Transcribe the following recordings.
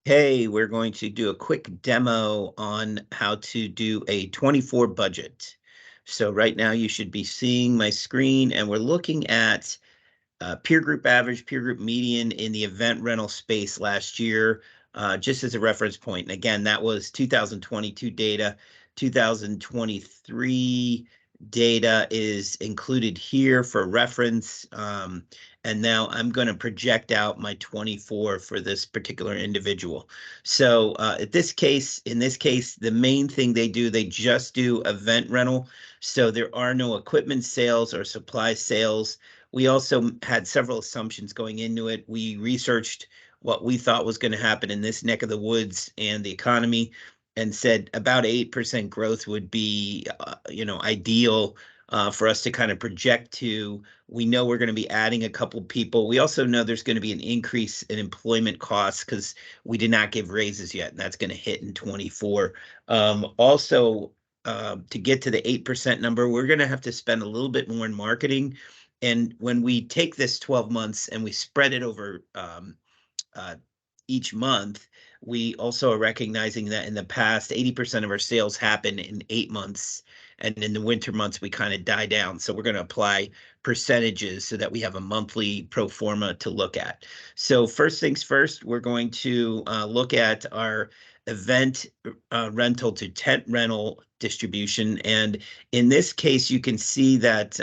Hey, we're going to do a quick demo on how to do a 24 budget. So right now you should be seeing my screen and we're looking at peer group average, peer group median in the event rental space last year, just as a reference point. And again, that was 2022 data. 2023 data is included here for reference. And now I'm going to project out my 24 for this particular individual. So in this case, the main thing they do, they just do event rental. So there are no equipment sales or supply sales. We also had several assumptions going into it. We researched what we thought was going to happen in this neck of the woods and the economy, and said about 8% growth would be, ideal for us to kind of project to. We know we're going to be adding a couple people. We also know there's going to be an increase in employment costs because we did not give raises yet, and that's going to hit in 24. Also, to get to the 8% number, we're going to have to spend a little bit more in marketing. And when we take this 12 months and we spread it over each month, we also are recognizing that in the past, 80% of our sales happen in 8 months. And in the winter months, we kind of die down. So we're going to apply percentages so that we have a monthly pro forma to look at. So first things first, we're going to look at our event rental to tent rental distribution. And in this case, you can see that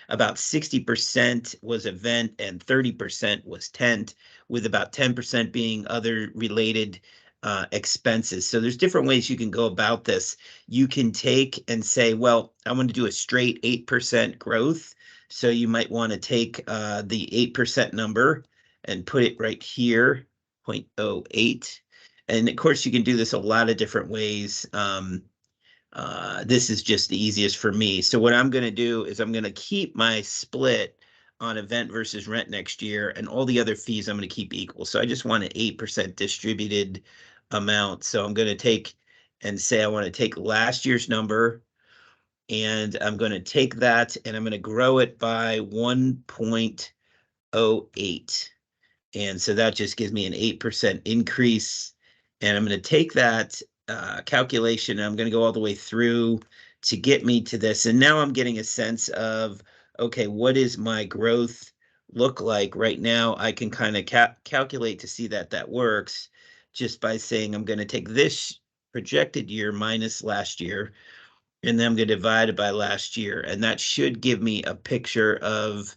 about 60% was event and 30% was tent, with about 10% being other related expenses. So there's different ways you can go about this. You can take and say, well, I want to do a straight 8% growth. So you might want to take the 8% number and put it right here, 0.08. And of course, you can do this a lot of different ways. This is just the easiest for me. So what I'm going to do is I'm going to keep my split on event versus rent next year, and all the other fees I'm going to keep equal. So I just want an 8% distributed amount. So I'm going to take and say I want to take last year's number, and I'm going to take that and I'm going to grow it by 1.08. And so that just gives me an 8% increase. And I'm going to take that calculation, and I'm going to go all the way through to get me to this. And now I'm getting a sense of, okay, what is my growth look like right now? I can kind of calculate to see that that works just by saying I'm going to take this projected year minus last year, and then I'm going to divide it by last year. And that should give me a picture of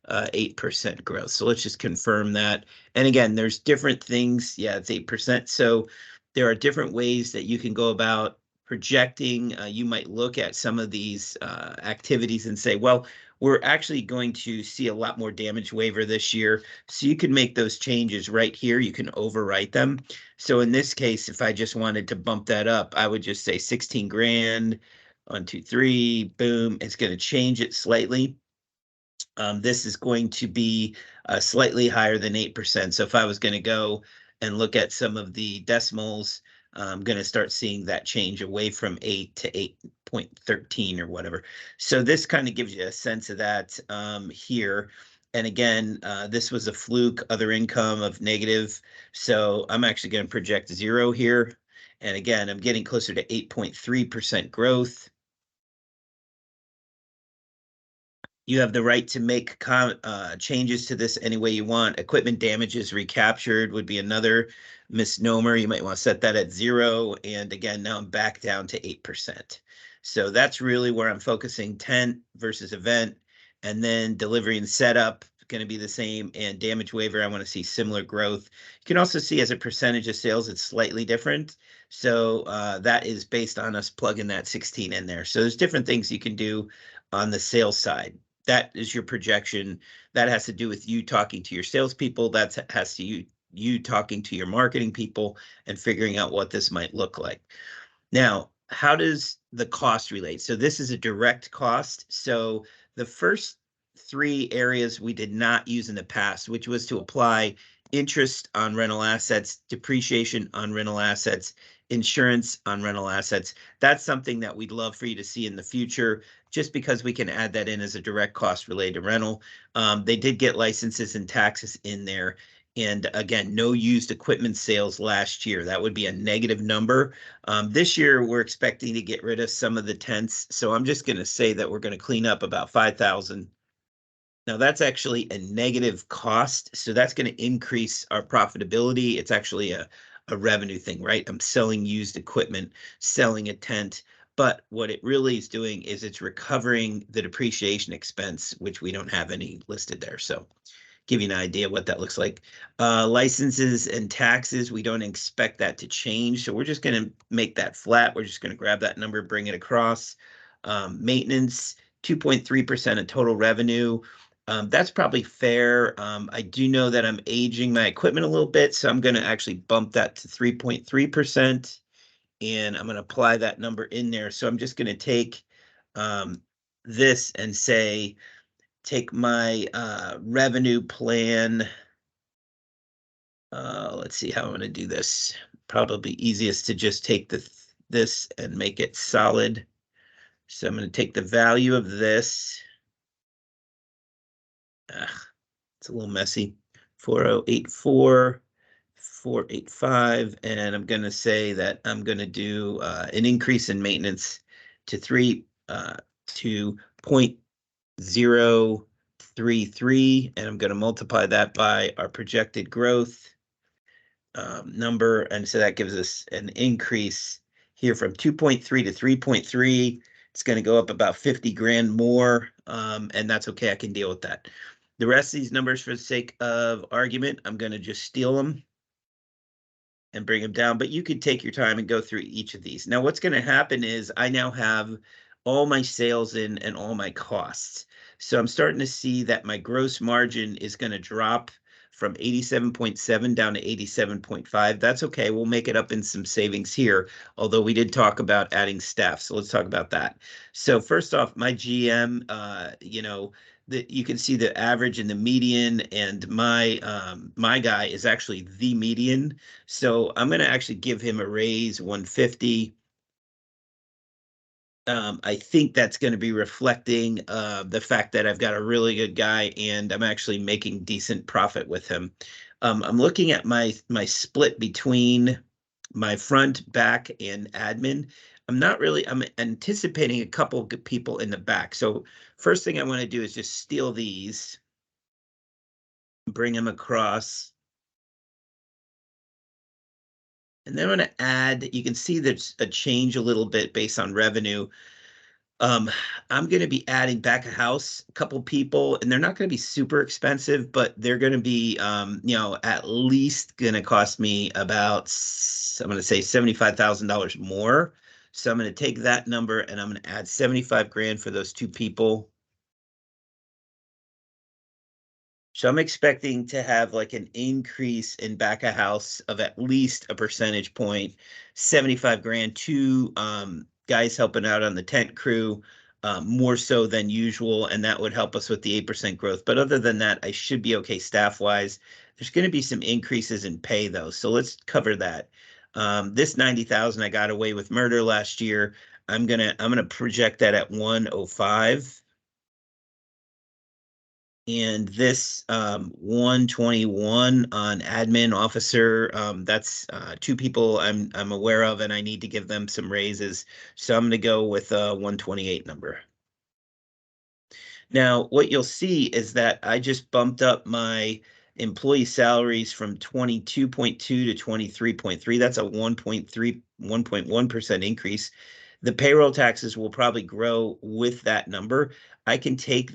8% growth. So let's just confirm that. And again, there's different things. Yeah, it's 8%. So there are different ways that you can go about projecting. You might look at some of these activities and say, well, we're actually going to see a lot more damage waiver this year. So you can make those changes right here. You can overwrite them. So in this case, if I just wanted to bump that up, I would just say 16 grand, 1, 2, 3, boom. It's going to change it slightly. This is going to be slightly higher than 8%. So if I was going to go and look at some of the decimals, I'm going to start seeing that change away from 8 to 8.13 or whatever. So this kind of gives you a sense of that here. And again, this was a fluke, other income of negative. So I'm actually going to project 0 here. And again, I'm getting closer to 8.3% growth. You have the right to make changes to this any way you want. Equipment damages recaptured would be another misnomer. You might want to set that at 0. And again, now I'm back down to 8%. So that's really where I'm focusing: tent versus event. And then delivery and setup going to be the same. And damage waiver, I want to see similar growth. You can also see as a percentage of sales, it's slightly different. So that is based on us plugging that 16 in there. So there's different things you can do on the sales side. That is your projection. That has to do with you talking to your salespeople. That has to you talking to your marketing people and figuring out what this might look like. Now, how does the cost relate? So this is a direct cost. So the first 3 areas we did not use in the past, which was to apply interest on rental assets, depreciation on rental assets, insurance on rental assets. That's something that we'd love for you to see in the future, just because we can add that in as a direct cost related to rental. They did get licenses and taxes in there And again, no used equipment sales last year. That would be a negative number. This year, we're expecting to get rid of some of the tents. So I'm just going to say that we're going to clean up about 5,000. Now that's actually a negative cost. So that's going to increase our profitability. It's actually a revenue thing, right? I'm selling used equipment, selling a tent. But what it really is doing is it's recovering the depreciation expense, which we don't have any listed there. So give you an idea what that looks like. Licenses and taxes, we don't expect that to change. So we're just going to make that flat. We're just going to grab that number, bring it across. Maintenance, 2.3% of total revenue. That's probably fair. I do know that I'm aging my equipment a little bit, so I'm going to actually bump that to 3.3%. And I'm going to apply that number in there. So I'm just going to take this and say, take my revenue plan. Let's see how I'm going to do this. Probably easiest to just take this and make it solid. So I'm going to take the value of this. It's a little messy. 4084, 485, and I'm going to say that I'm going to do an increase in maintenance to 0.33, and I'm going to multiply that by our projected growth number, and so that gives us an increase here from 2.3 to 3.3. It's going to go up about 50 grand more, and that's okay. I can deal with that. The rest of these numbers, for the sake of argument, I'm going to just steal them and bring them down, but you could take your time and go through each of these. Now, what's going to happen is I now have all my sales in and all my costs. So I'm starting to see that my gross margin is going to drop from 87.7 down to 87.5. That's okay. We'll make it up in some savings here, although we did talk about adding staff. So let's talk about that. So first off, my GM, you can see the average and the median, and my guy is actually the median. So I'm going to actually give him a raise, 150. I think that's going to be reflecting the fact that I've got a really good guy and I'm actually making decent profit with him. I'm looking at my split between my front, back, and admin. I'm anticipating a couple of good people in the back. So first thing I want to do is just steal these, bring them across. And then I'm going to add, you can see there's a change a little bit based on revenue. I'm going to be adding back a house, a couple people, and they're not going to be super expensive, but they're going to be, at least going to cost me about, I'm going to say $75,000 more. So I'm going to take that number and I'm going to add 75 grand for those two people. So I'm expecting to have like an increase in back of house of at least a percentage point, 75 grand, two guys helping out on the tent crew, more so than usual, and that would help us with the 8% growth. But other than that, I should be okay staff-wise. There's going to be some increases in pay though, so let's cover that. This 90,000 I got away with murder last year. I'm gonna project that at 105. And this 121 on admin officer, that's two people I'm aware of, and I need to give them some raises. So I'm going to go with a 128 number. Now, what you'll see is that I just bumped up my employee salaries from 22.2 to 23.3. That's a 1.1% increase. The payroll taxes will probably grow with that number. I can take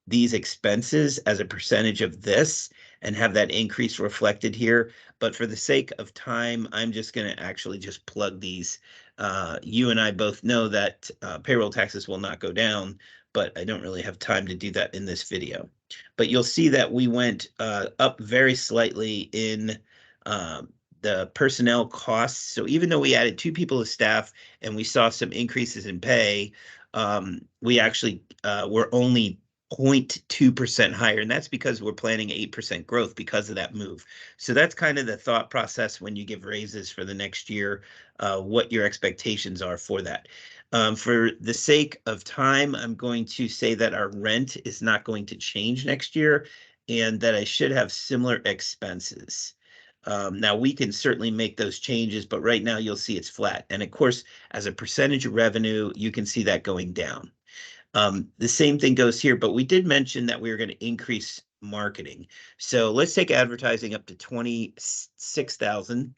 these expenses as a percentage of this and have that increase reflected here. But for the sake of time, I'm just going to actually just plug these. You and I both know that payroll taxes will not go down, but I don't really have time to do that in this video. But you'll see that we went up very slightly in the personnel costs. So even though we added two people to staff and we saw some increases in pay, we actually were only 0.2% higher, and that's because we're planning 8% growth because of that move. So that's kind of the thought process when you give raises for the next year, what your expectations are for that. For the sake of time, I'm going to say that our rent is not going to change next year. and that I should have similar expenses. Now we can certainly make those changes, but right now you'll see it's flat. And of course, as a percentage of revenue, you can see that going down. The same thing goes here, but we did mention that we were going to increase marketing. So let's take advertising up to 26,000.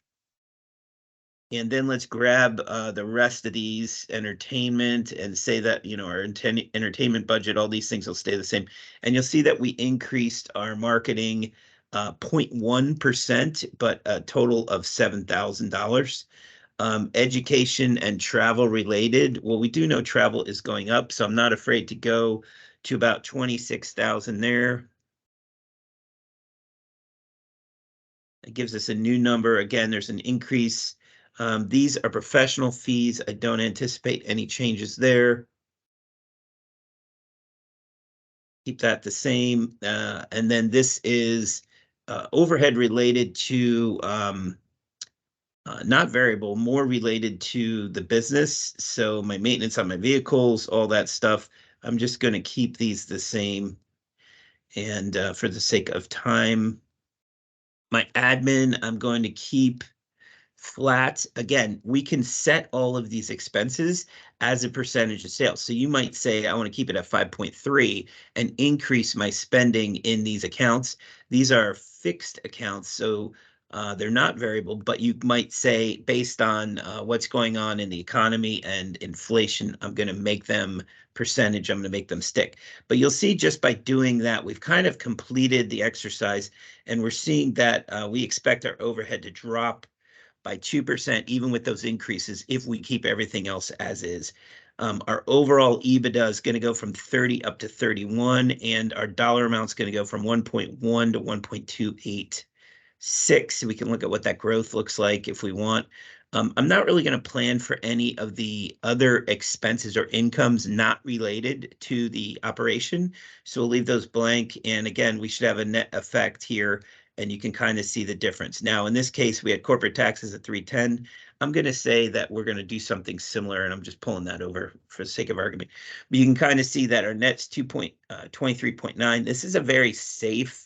And then let's grab the rest of these entertainment and say that, our entertainment budget, all these things will stay the same. And you'll see that we increased our marketing 0.1%, but a total of $7,000. Education and travel related. Well, we do know travel is going up, so I'm not afraid to go to about 26,000 there. It gives us a new number. Again, there's an increase. These are professional fees. I don't anticipate any changes there. Keep that the same. And then this is overhead related to not variable, more related to the business. So my maintenance on my vehicles, all that stuff. I'm just going to keep these the same. And for the sake of time, my admin, I'm going to keep flat. Again, we can set all of these expenses as a percentage of sales. So you might say, I want to keep it at 5.3 and increase my spending in these accounts. These are fixed accounts, so they're not variable, but you might say, based on what's going on in the economy and inflation, I'm going to make them percentage, I'm going to make them stick. But you'll see just by doing that, we've kind of completed the exercise, and we're seeing that we expect our overhead to drop by 2%, even with those increases, if we keep everything else as is. Our overall EBITDA is going to go from 30 up to 31, and our dollar amount is going to go from 1.1 to 1.286. We can look at what that growth looks like if we want. I'm not really going to plan for any of the other expenses or incomes not related to the operation. So we'll leave those blank. And again, we should have a net effect here, and you can kind of see the difference. Now, in this case, we had corporate taxes at 310. I'm going to say that we're going to do something similar, and I'm just pulling that over for the sake of argument. But you can kind of see that our net's 23.9. This is a very safe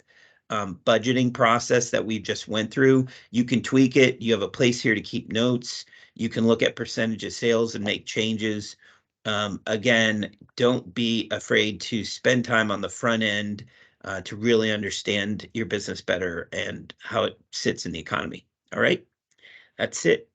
budgeting process that we just went through. You can tweak it. You have a place here to keep notes. You can look at percentage of sales and make changes. Again, don't be afraid to spend time on the front end to really understand your business better and how it sits in the economy. All right, that's it.